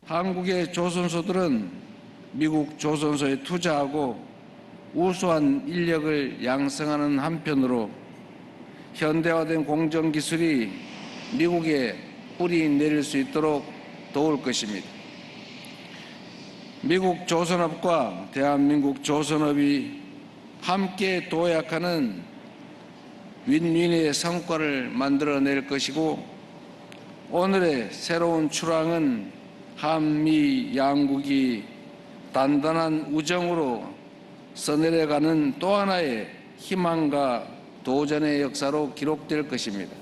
한국의 조선소들은 미국 조선소에 투자하고 우수한 인력을 양성하는 한편으로 현대화된 공정기술이 미국에 뿌리 내릴 수 있도록 도울 것입니다. 미국 조선업과 대한민국 조선업이 함께 도약하는 윈윈의 성과를 만들어낼 것이고, 오늘의 새로운 출항은 한미 양국이 단단한 우정으로 써내려가는 또 하나의 희망과 도전의 역사로 기록될 것입니다.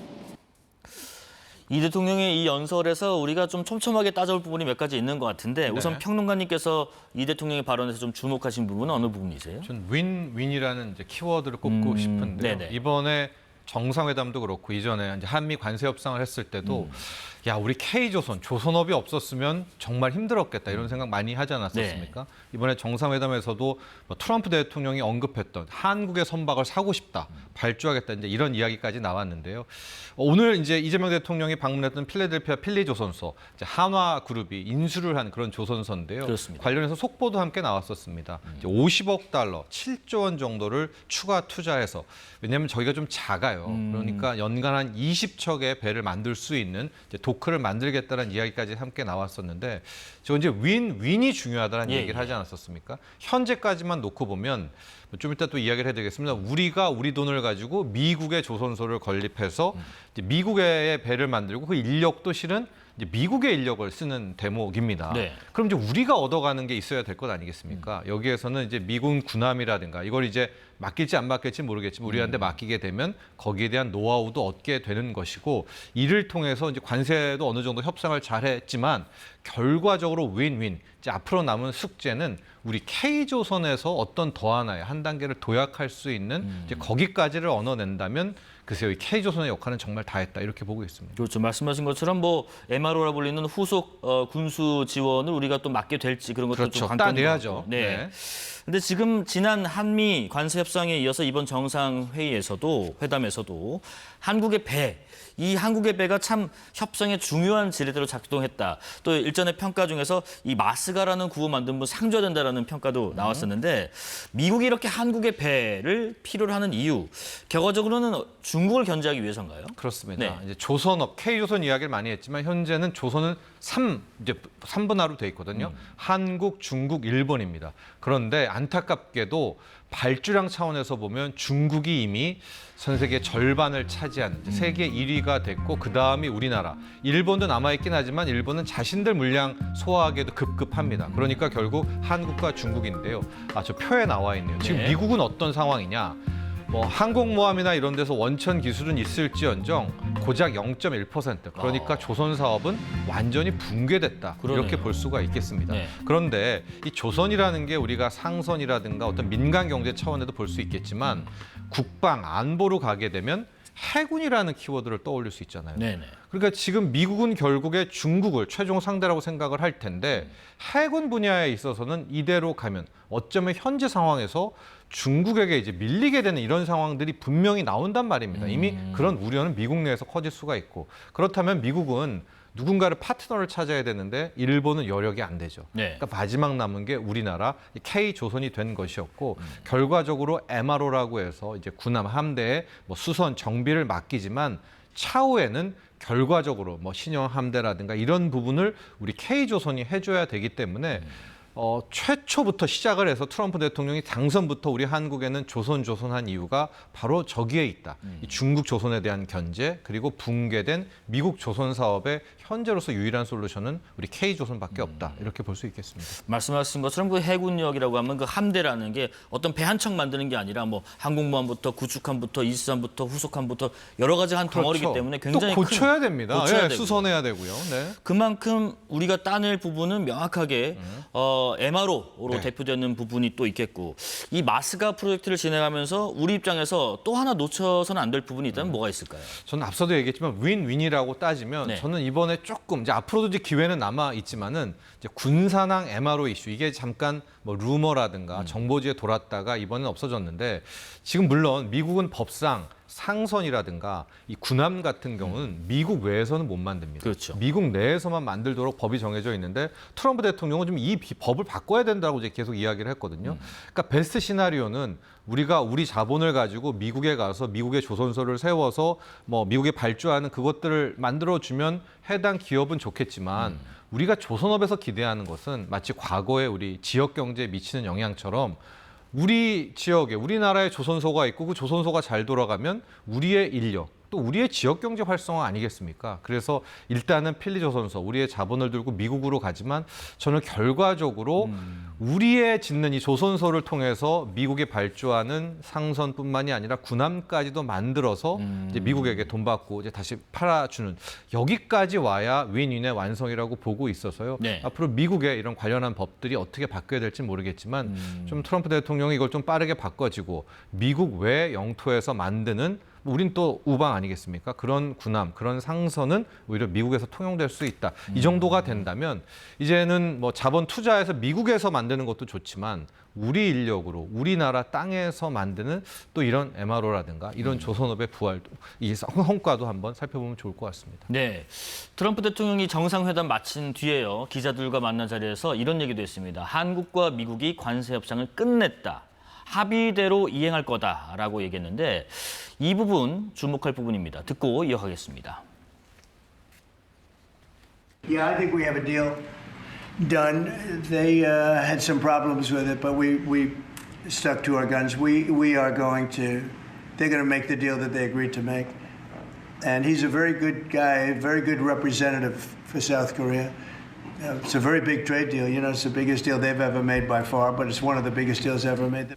이 대통령의 이 연설에서 우리가 좀 촘촘하게 따져볼 부분이 몇 가지 있는 것 같은데, 우선 평론가님께서 이 대통령의 발언에서 좀 주목하신 부분은 어느 부분이세요? 전 윈윈이라는 이제 키워드를 꼽고 싶은데요. 네네. 이번에 정상회담도 그렇고 이전에 이제 한미 관세 협상을 했을 때도 야, 우리 K조선, 조선업이 없었으면 정말 힘들었겠다 이런 생각 많이 하지 않았었습니까? 네. 이번에 정상회담에서도 뭐 트럼프 대통령이 언급했던 한국의 선박을 사고 싶다, 발주하겠다 이제 이런 이야기까지 나왔는데요. 오늘 이제 이재명 대통령이 방문했던 필라델피아 필리조선소, 이제 한화그룹이 인수를 한 그런 조선소인데요. 그렇습니다. 관련해서 속보도 함께 나왔었습니다. 이제 50억 달러, 7조 원 정도를 추가 투자해서, 왜냐하면 저희가 좀 작아요. 그러니까 연간 한 20척의 배를 만들 수 있는 이제 도크를 만들겠다는 이야기까지 함께 나왔었는데, 저 이제 윈윈이 중요하다는 얘기를 하지 않았었습니까? 현재까지만 놓고 보면 좀 이따 또 이야기를 해드리겠습니다. 우리가 우리 돈을 가지고 미국의 조선소를 건립해서 이제 미국의 배를 만들고 그 인력도 실은 이제 미국의 인력을 쓰는 대목입니다. 네. 그럼 이제 우리가 얻어가는 게 있어야 될 것 아니겠습니까? 여기에서는 이제 미군 군함이라든가 이걸 이제 맡길지 안 맡길지 모르겠지만 우리한테 맡기게 되면 거기에 대한 노하우도 얻게 되는 것이고, 이를 통해서 이제 관세도 어느 정도 협상을 잘했지만 결과적으로 윈윈. 이제 앞으로 남은 숙제는 우리 K조선에서 어떤 더 하나의 한 단계를 도약할 수 있는 이제 거기까지를 얻어낸다면 글쎄요, 이 K조선의 역할은 정말 다했다 이렇게 보고 있습니다. 그렇죠. 말씀하신 것처럼 뭐 MRO라 불리는 후속 군수 지원을 우리가 또 맡게 될지 그런 것도 그렇죠. 좀 관건인 따내야죠. 것 같고. 네. 네. 근데 지금 지난 한미 관세 협상에 이어서 이번 정상회의에서도 회담에서도 한국의 배, 이 한국의 배가 참 협상의 중요한 지렛대로 작동했다. 또 일전의 평가 중에서 이 마스가라는 구호 만든 분 상줘야 된다라는 평가도 나왔었는데, 미국이 이렇게 한국의 배를 필요로 하는 이유, 결과적으로는 중국을 견제하기 위해서인가요? 그렇습니다. 네. 이제 조선업, K조선 이야기를 많이 했지만 현재는 조선은 이제 3분화로 돼 있거든요. 한국, 중국, 일본입니다. 그런데 안타깝게도 발주량 차원에서 보면 중국이 이미 전 세계 절반을 차지한 세계 1위가 됐고, 그 다음이 우리나라. 일본도 남아있긴 하지만 일본은 자신들 물량 소화하기에도 급급합니다. 그러니까 결국 한국과 중국인데요. 저 표에 나와 있네요. 지금 네. 미국은 어떤 상황이냐? 뭐 항공모함이나 이런 데서 원천 기술은 있을지언정 고작 0.1%. 그러니까 조선 사업은 완전히 붕괴됐다. 그러네요. 이렇게 볼 수가 있겠습니다. 네. 그런데 이 조선이라는 게 우리가 상선이라든가 어떤 민간 경제 차원에도 볼 수 있겠지만 국방 안보로 가게 되면 해군이라는 키워드를 떠올릴 수 있잖아요. 네네. 그러니까 지금 미국은 결국에 중국을 최종 상대라고 생각을 할 텐데, 해군 분야에 있어서는 이대로 가면 어쩌면 현재 상황에서 중국에게 이제 밀리게 되는 이런 상황들이 분명히 나온단 말입니다. 이미 그런 우려는 미국 내에서 커질 수가 있고, 그렇다면 미국은 누군가를 파트너를 찾아야 되는데 일본은 여력이 안 되죠. 네. 그러니까 마지막 남은 게 우리나라 K조선이 된 것이었고, 결과적으로 MRO라고 해서 이제 군함 함대에 뭐 수선 정비를 맡기지만 차후에는 결과적으로 뭐 신형 함대라든가 이런 부분을 우리 K조선이 해줘야 되기 때문에 최초부터 시작을 해서 트럼프 대통령이 당선부터 우리 한국에는 조선한 이유가 바로 저기에 있다. 이 중국 조선에 대한 견제, 그리고 붕괴된 미국 조선 사업의 현재로서 유일한 솔루션은 우리 K조선밖에 없다. 이렇게 볼 수 있겠습니다. 말씀하신 것처럼 그 해군력이라고 하면 그 함대라는 게 어떤 배 한 척 만드는 게 아니라 뭐 항공모함부터 구축함부터 이수함부터 후속함부터 여러 가지 한 덩어리이기 때문에 굉장히 또 고쳐야 됩니다. 고쳐야 되고요. 수선해야 되고요. 네. 그만큼 우리가 따낼 부분은 명확하게 MRO로 네. 대표되는 부분이 또 있겠고, 이 마스가 프로젝트를 진행하면서 우리 입장에서 또 하나 놓쳐서는 안 될 부분이 있다면 뭐가 있을까요? 저는 앞서도 얘기했지만 윈윈이라고 따지면 네. 저는 이번에 조금 이제 앞으로도 이제 기회는 남아 있지만은 이제 군산항 MRO 이슈, 이게 잠깐 뭐 루머라든가 정보지에 돌았다가 이번엔 없어졌는데, 지금 물론 미국은 법상 상선이라든가 이 군함 같은 경우는 미국 외에서는 못 만듭니다. 그렇죠. 미국 내에서만 만들도록 법이 정해져 있는데 트럼프 대통령은 좀 이 법을 바꿔야 된다고 이제 계속 이야기를 했거든요. 그러니까 베스트 시나리오는 우리가 우리 자본을 가지고 미국에 가서 미국의 조선소를 세워서 뭐 미국에 발주하는 그것들을 만들어주면 해당 기업은 좋겠지만 우리가 조선업에서 기대하는 것은 마치 과거에 우리 지역 경제에 미치는 영향처럼 우리 지역에 우리나라에 조선소가 있고 그 조선소가 잘 돌아가면 우리의 인력 또 우리의 지역 경제 활성화 아니겠습니까? 그래서 일단은 필리조선소 우리의 자본을 들고 미국으로 가지만 저는 결과적으로 우리의 짓는 이 조선소를 통해서 미국에 발주하는 상선뿐만이 아니라 군함까지도 만들어서 이제 미국에게 돈 받고 이제 다시 팔아주는 여기까지 와야 윈윈의 완성이라고 보고 있어서요. 네. 앞으로 미국의 이런 관련한 법들이 어떻게 바뀌어야 될지 모르겠지만 좀 트럼프 대통령이 이걸 좀 빠르게 바꿔지고 미국 외 영토에서 만드는 우린 또 우방 아니겠습니까? 그런 군함, 그런 상선은 오히려 미국에서 통용될 수 있다. 이 정도가 된다면 이제는 뭐 자본 투자해서 미국에서 만드는 것도 좋지만 우리 인력으로 우리나라 땅에서 만드는 또 이런 MRO라든가 이런 조선업의 부활도 이 성과도 한번 살펴보면 좋을 것 같습니다. 네, 트럼프 대통령이 정상회담 마친 뒤에요. 기자들과 만난 자리에서 이런 얘기도 했습니다. 한국과 미국이 관세 협상을 끝냈다. 합의대로 이행할 거다라고 얘기했는데 이 부분 주목할 부분입니다. 듣고 이어가겠습니다. Yeah, I think we have a deal done. They had some problems with it, but we stuck to our guns. We are going to. They're going to make the deal that they agreed to make, and he's a very good guy, very good representative for South Korea. It's a very big trade deal. You know, it's the biggest deal they've ever made by far, but it's one of the biggest deals ever made.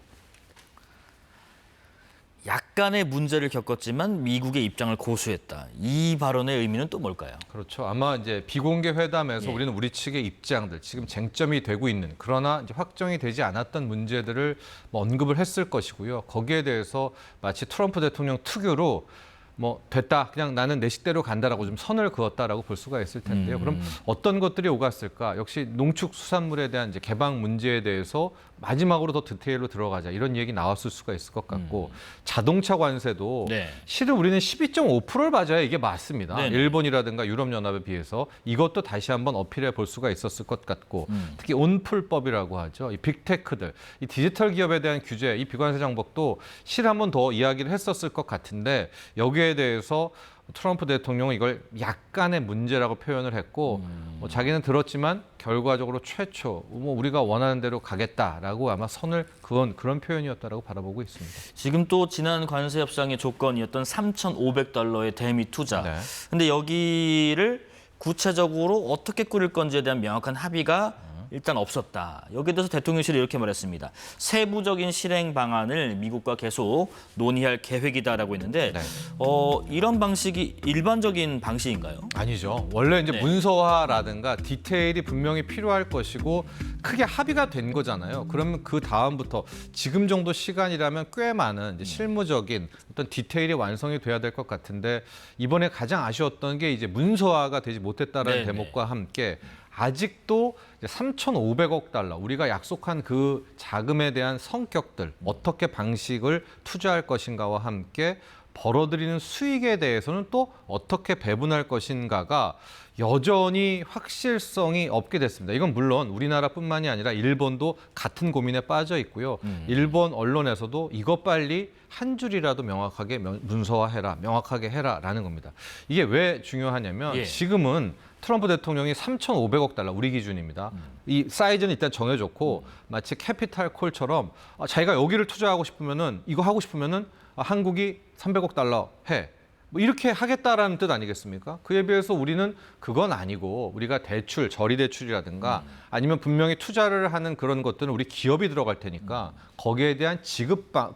약간의 문제를 겪었지만 미국의 입장을 고수했다. 이 발언의 의미는 또 뭘까요? 그렇죠. 아마 이제 비공개 회담에서 예. 우리는 우리 측의 입장들, 지금 쟁점이 되고 있는 그러나 이제 확정이 되지 않았던 문제들을 뭐 언급을 했을 것이고요. 거기에 대해서 마치 트럼프 대통령 특유로 뭐 됐다, 그냥 나는 내 식대로 간다라고 좀 선을 그었다라고 볼 수가 있을 텐데요. 그럼 어떤 것들이 오갔을까? 역시 농축수산물에 대한 이제 개방 문제에 대해서 마지막으로 더 디테일로 들어가자 이런 얘기 나왔을 수가 있을 것 같고 자동차 관세도 네. 실은 우리는 12.5%를 맞아야 이게 맞습니다. 네네. 일본이라든가 유럽연합에 비해서 이것도 다시 한번 어필해 볼 수가 있었을 것 같고 특히 온풀법이라고 하죠. 이 빅테크들, 이 디지털 기업에 대한 규제, 이 비관세 장벽도 실 한번 더 이야기를 했었을 것 같은데 여기에 대해서 트럼프 대통령은 이걸 약간의 문제라고 표현을 했고 뭐 자기는 들었지만 결과적으로 최초 뭐 우리가 원하는 대로 가겠다라고 아마 선을 그은 그런 표현이었다라고 바라보고 있습니다. 지금 또 지난 관세 협상의 조건이었던 $3,500의 대미 투자. 네. 근데 여기를 구체적으로 어떻게 꾸릴 건지에 대한 명확한 합의가 일단 없었다. 여기에 대해서 대통령실이 이렇게 말했습니다. 세부적인 실행 방안을 미국과 계속 논의할 계획이다라고 했는데 네. 이런 방식이 일반적인 방식인가요? 아니죠. 원래 이제 네. 문서화라든가 디테일이 분명히 필요할 것이고 크게 합의가 된 거잖아요. 그러면 그 다음부터 지금 정도 시간이라면 꽤 많은 이제 실무적인 어떤 디테일이 완성이 돼야 될 것 같은데 이번에 가장 아쉬웠던 게 이제 문서화가 되지 못했다라는 네네. 대목과 함께 아직도 3,500억 달러 우리가 약속한 그 자금에 대한 성격들 어떻게 방식을 투자할 것인가와 함께 벌어들이는 수익에 대해서는 또 어떻게 배분할 것인가가 여전히 확실성이 없게 됐습니다. 이건 물론 우리나라뿐만이 아니라 일본도 같은 고민에 빠져 있고요. 일본 언론에서도 이것 빨리 한 줄이라도 명확하게 문서화해라, 명확하게 해라라는 겁니다. 이게 왜 중요하냐면 예. 지금은 트럼프 대통령이 3,500억 달러 우리 기준입니다. 이 사이즈는 일단 정해졌고 마치 캐피탈 콜처럼 자기가 여기를 투자하고 싶으면은 이거 하고 싶으면은 한국이 300억 달러 해. 뭐 이렇게 하겠다라는 뜻 아니겠습니까? 그에 비해서 우리는 그건 아니고 우리가 대출, 저리 대출이라든가 아니면 분명히 투자를 하는 그런 것들은 우리 기업이 들어갈 테니까 거기에 대한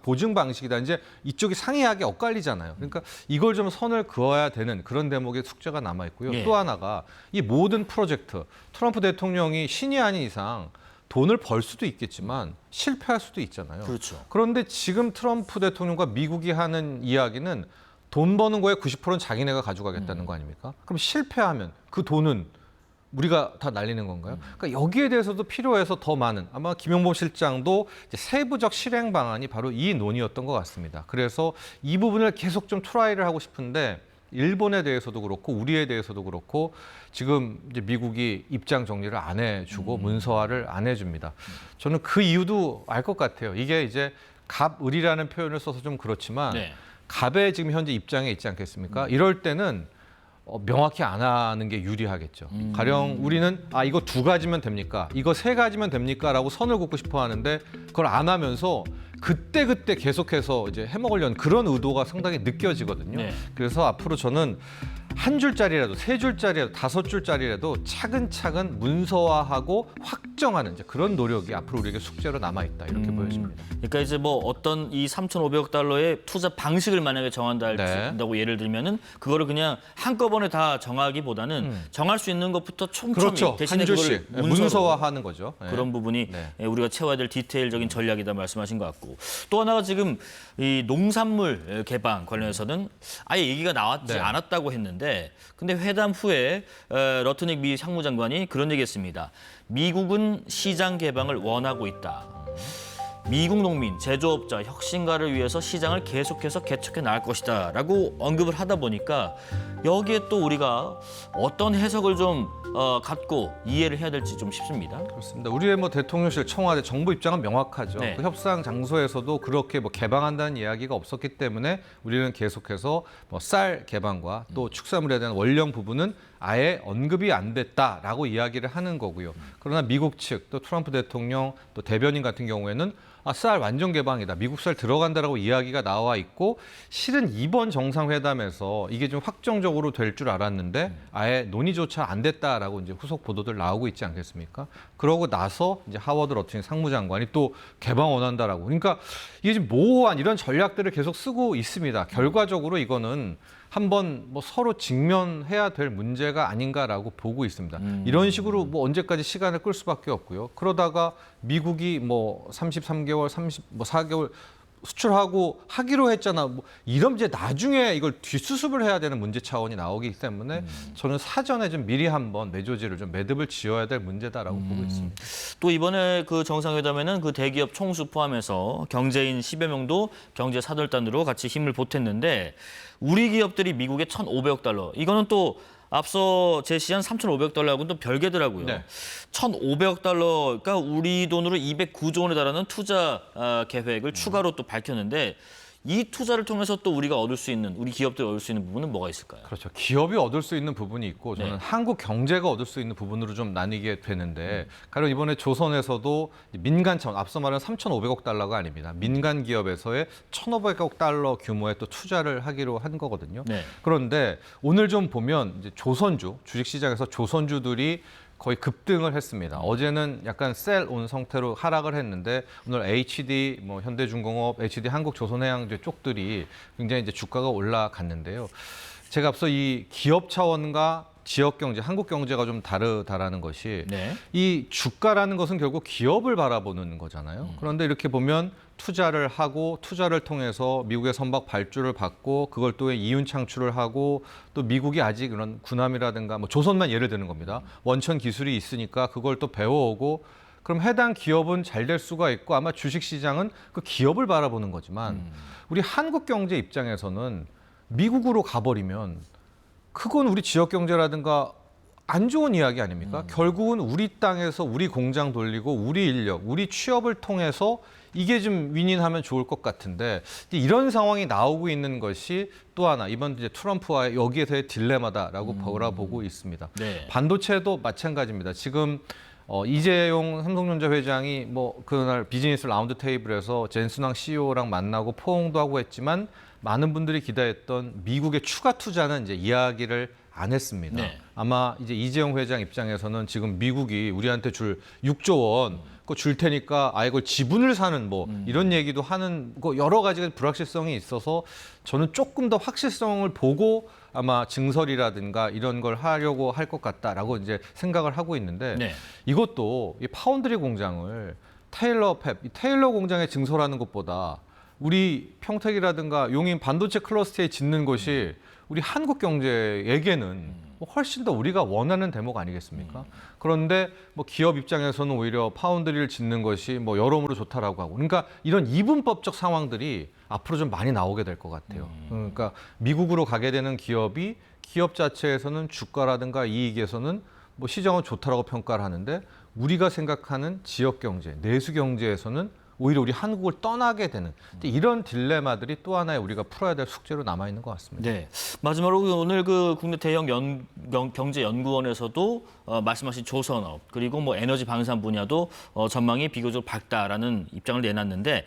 보증 방식이다. 이제 이쪽이 상이하게 엇갈리잖아요. 그러니까 이걸 좀 선을 그어야 되는 그런 대목의 숙제가 남아 있고요. 예. 또 하나가 이 모든 프로젝트 트럼프 대통령이 신이 아닌 이상 돈을 벌 수도 있겠지만 실패할 수도 있잖아요. 그렇죠. 그런데 지금 트럼프 대통령과 미국이 하는 이야기는 돈 버는 거에 90%는 자기네가 가져가겠다는 거 아닙니까? 그럼 실패하면 그 돈은 우리가 다 날리는 건가요? 그러니까 여기에 대해서도 필요해서 더 많은 아마 김용범 실장도 이제 세부적 실행 방안이 바로 이 논의였던 것 같습니다. 그래서 이 부분을 계속 좀 트라이를 하고 싶은데 일본에 대해서도 그렇고 우리에 대해서도 그렇고 지금 이제 미국이 입장 정리를 안 해주고 문서화를 안 해줍니다. 저는 그 이유도 알 것 같아요. 이게 이제 갑을이라는 표현을 써서 좀 그렇지만 네. 갑의 지금 현재 입장에 있지 않겠습니까? 이럴 때는 명확히 안 하는 게 유리하겠죠. 가령 우리는 이거 2가지면 됩니까? 이거 3가지면 됩니까? 라고 선을 긋고 싶어 하는데 그걸 안 하면서 그때 계속해서 이제 해먹으려는 그런 의도가 상당히 느껴지거든요. 네. 그래서 앞으로 저는 1줄짜리라도 3줄짜리라도 5줄짜리라도 차근차근 문서화하고 확정하는 이제 그런 노력이 앞으로 우리에게 숙제로 남아있다 이렇게 보여집니다. 그러니까 이제 뭐 어떤 이 3,500억 달러의 투자 방식을 만약에 정한다고 예를 들면은 그거를 그냥 한꺼번에 다 정하기보다는 정할 수 있는 것부터 촘촘히 그렇죠. 대신에 한 줄씩 그걸 문서화하는 거죠. 네. 그런 부분이 우리가 채워야 될 디테일적인 전략이다 말씀하신 것 같고 또 하나가 지금 이 농산물 개방 관련해서는 아예 얘기가 나왔지 않았다고 했는데 근데 회담 후에 러트닉 미 상무장관이 그런 얘기했습니다. 미국은 시장 개방을 원하고 있다. 미국 농민, 제조업자, 혁신가를 위해서 시장을 계속해서 개척해 나갈 것이다 라고 언급을 하다 보니까 여기에 또 우리가 어떤 해석을 좀 갖고 이해를 해야 될지 좀 싶습니다. 그렇습니다. 우리의 뭐 대통령실, 청와대, 정부 입장은 명확하죠. 네. 그 협상 장소에서도 그렇게 뭐 개방한다는 이야기가 없었기 때문에 우리는 계속해서 뭐 쌀 개방과 또 축산물에 대한 원령 부분은 아예 언급이 안 됐다라고 이야기를 하는 거고요. 그러나 미국 측, 또 트럼프 대통령, 또 대변인 같은 경우에는 쌀 완전 개방이다. 미국 쌀 들어간다라고 이야기가 나와 있고 실은 이번 정상회담에서 이게 좀 확정적으로 될 줄 알았는데 아예 논의조차 안 됐다라고 이제 후속 보도들 나오고 있지 않겠습니까? 그러고 나서 이제 하워드 러트닉 상무장관이 또 개방 원한다라고. 그러니까 이게 지금 모호한 이런 전략들을 계속 쓰고 있습니다. 결과적으로 이거는 한번 뭐 서로 직면해야 될 문제가 아닌가라고 보고 있습니다. 이런 식으로 뭐 언제까지 시간을 끌 수밖에 없고요. 그러다가 미국이 뭐 33개월, 4개월 수출하고 하기로 했잖아. 뭐 이런 이제 나중에 이걸 뒷수습을 해야 되는 문제 차원이 나오기 때문에 저는 사전에 좀 미리 한번 매조지를 좀 매듭을 지어야 될 문제다라고 보고 있습니다. 또 이번에 그 정상회담에는 그 대기업 총수 포함해서 경제인 10여 명도 경제 사절단으로 같이 힘을 보탰는데 우리 기업들이 미국에 1,500억 달러. 이거는 또 앞서 제시한 3,500억 달러하고는 또 별개더라고요. 네. 1,500억 달러, 그러니까 우리 돈으로 209조 원에 달하는 투자 계획을 추가로 또 밝혔는데 이 투자를 통해서 또 우리가 얻을 수 있는, 우리 기업들이 얻을 수 있는 부분은 뭐가 있을까요? 그렇죠. 기업이 얻을 수 있는 부분이 있고 저는 네. 한국 경제가 얻을 수 있는 부분으로 좀 나뉘게 되는데 가령 이번에 조선에서도 민간 차원, 앞서 말한 3,500억 달러가 아닙니다. 민간 기업에서의 1,500억 달러 규모의 또 투자를 하기로 한 거거든요. 네. 그런데 오늘 좀 보면 이제 조선주, 주식시장에서 조선주들이 거의 급등을 했습니다. 어제는 약간 셀 온 상태로 하락을 했는데 오늘 HD, 뭐 현대중공업, HD 한국조선해양제 쪽들이 굉장히 이제 주가가 올라갔는데요. 제가 앞서 이 기업 차원과 지역 경제, 한국 경제가 좀 다르다라는 것이 네. 이 주가라는 것은 결국 기업을 바라보는 거잖아요. 그런데 이렇게 보면 투자를 하고 투자를 통해서 미국의 선박 발주를 받고 그걸 또 이윤 창출을 하고 또 미국이 아직 그런 군함이라든가 뭐 조선만 예를 드는 겁니다. 원천 기술이 있으니까 그걸 또 배워오고 그럼 해당 기업은 잘 될 수가 있고 아마 주식시장은 그 기업을 바라보는 거지만 우리 한국 경제 입장에서는 미국으로 가버리면 그건 우리 지역 경제라든가 안 좋은 이야기 아닙니까? 결국은 우리 땅에서 우리 공장 돌리고 우리 인력, 우리 취업을 통해서 이게 좀 윈윈하면 좋을 것 같은데 이런 상황이 나오고 있는 것이 또 하나 이번 이제 트럼프와의 여기에서의 딜레마다라고 바라보고 있습니다. 네. 반도체도 마찬가지입니다. 지금 이재용 삼성전자 회장이 뭐 그날 비즈니스 라운드 테이블에서 젠순왕 CEO랑 만나고 포옹도 하고 했지만 많은 분들이 기대했던 미국의 추가 투자는 이제 이야기를 안 했습니다. 네. 아마 이제 이재용 회장 입장에서는 지금 미국이 우리한테 줄 6조 원 그거 줄 테니까 이걸 지분을 사는 뭐 이런 얘기도 하는 거 여러 가지 불확실성이 있어서 저는 조금 더 확실성을 보고 아마 증설이라든가 이런 걸 하려고 할 것 같다라고 이제 생각을 하고 있는데 네. 이것도 이 파운드리 공장을 테일러 공장에 증설하는 것보다 우리 평택이라든가 용인 반도체 클러스터에 짓는 것이 우리 한국 경제에게는 뭐 훨씬 더 우리가 원하는 대목 아니겠습니까? 그런데 뭐 기업 입장에서는 오히려 파운드리를 짓는 것이 뭐 여러모로 좋다라고 하고, 그러니까 이런 이분법적 상황들이 앞으로 좀 많이 나오게 될 것 같아요. 그러니까 미국으로 가게 되는 기업이 기업 자체에서는 주가라든가 이익에서는 뭐 시장은 좋다라고 평가를 하는데, 우리가 생각하는 지역 경제, 내수 경제에서는 오히려 우리 한국을 떠나게 되는 이런 딜레마들이 또 하나의 우리가 풀어야 될 숙제로 남아 있는 것 같습니다. 네. 마지막으로 오늘 그 국내 대형 경제연구원에서도 말씀하신 조선업 그리고 뭐 에너지 방산 분야도 전망이 비교적 밝다라는 입장을 내놨는데,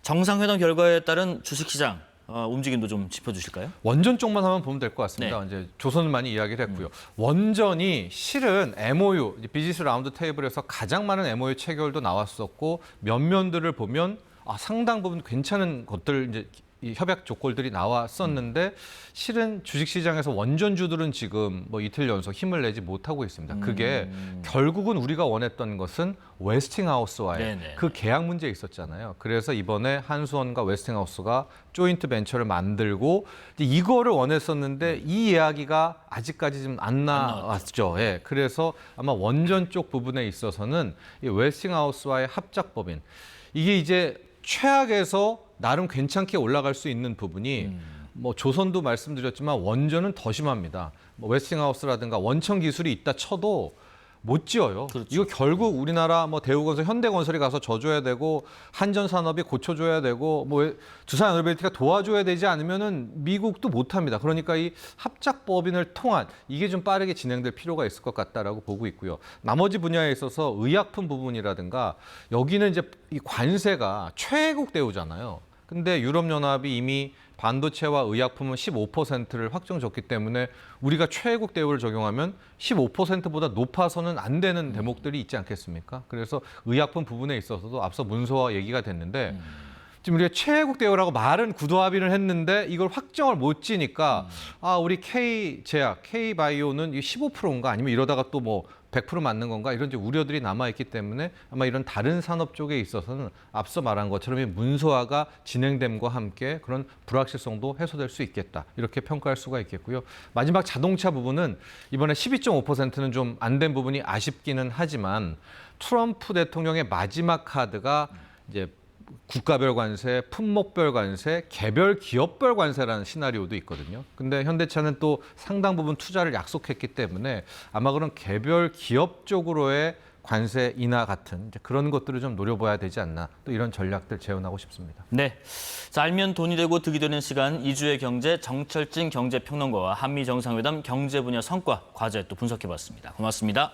정상회담 결과에 따른 주식시장 움직임도 좀 짚어주실까요? 원전 쪽만 한번 보면 될 것 같습니다. 네. 이제 조선은 많이 이야기를 했고요. 원전이 실은 MOU, 비즈니스 라운드 테이블에서 가장 많은 MOU 체결도 나왔었고, 면면들을 보면 상당 부분 괜찮은 것들, 이제 이 협약 조건들이 나왔었는데, 실은 주식시장에서 원전주들은 지금 뭐 이틀 연속 힘을 내지 못하고 있습니다. 그게 결국은 우리가 원했던 것은 웨스팅하우스와의 네네. 그 계약 문제 있었잖아요. 그래서 이번에 한수원과 웨스팅하우스가 조인트 벤처를 만들고 이거를 원했었는데, 이 이야기가 아직까지 좀 안 나왔죠. 예. 그래서 아마 원전 쪽 부분에 있어서는 이 웨스팅하우스와의 합작법인, 이게 이제 최악에서 나름 괜찮게 올라갈 수 있는 부분이 뭐 조선도 말씀드렸지만 원전은 더 심합니다. 뭐 웨스팅하우스라든가 원천 기술이 있다 쳐도 못 지어요. 그렇죠. 이거 결국 우리나라 뭐 대우건설, 현대건설이 가서 져줘야 되고, 한전산업이 고쳐줘야 되고, 뭐 두산 에너빌리티가 도와줘야 되지 않으면은 미국도 못합니다. 그러니까 이 합작법인을 통한 이게 좀 빠르게 진행될 필요가 있을 것 같다라고 보고 있고요. 나머지 분야에 있어서 의약품 부분이라든가, 여기는 이제 이 관세가 최애국 대우잖아요. 근데 유럽연합이 이미 반도체와 의약품은 15%를 확정줬기 때문에 우리가 최애국 대우를 적용하면 15%보다 높아서는 안 되는 대목들이 있지 않겠습니까? 그래서 의약품 부분에 있어서도 앞서 문서와 얘기가 됐는데, 지금 우리가 최애국 대우라고 말은 구도 합의를 했는데 이걸 확정을 못 지니까 우리 K제약, K바이오는 15%인가 아니면 이러다가 또 뭐 100% 맞는 건가, 이런 이제 우려들이 남아있기 때문에 아마 이런 다른 산업 쪽에 있어서는 앞서 말한 것처럼 이 문서화가 진행됨과 함께 그런 불확실성도 해소될 수 있겠다, 이렇게 평가할 수가 있겠고요. 마지막 자동차 부분은 이번에 12.5%는 좀 안 된 부분이 아쉽기는 하지만, 트럼프 대통령의 마지막 카드가 이제 국가별 관세, 품목별 관세, 개별 기업별 관세라는 시나리오도 있거든요. 근데 현대차는 또 상당 부분 투자를 약속했기 때문에 아마 그런 개별 기업 쪽으로의 관세 인하 같은 이제 그런 것들을 좀 노려봐야 되지 않나, 또 이런 전략들 재현하고 싶습니다. 네. 자, 알면 돈이 되고 득이 되는 시간, 이주의 경제 정철진 경제평론가와 한미 정상회담 경제 분야 성과, 과제 또 분석해봤습니다. 고맙습니다.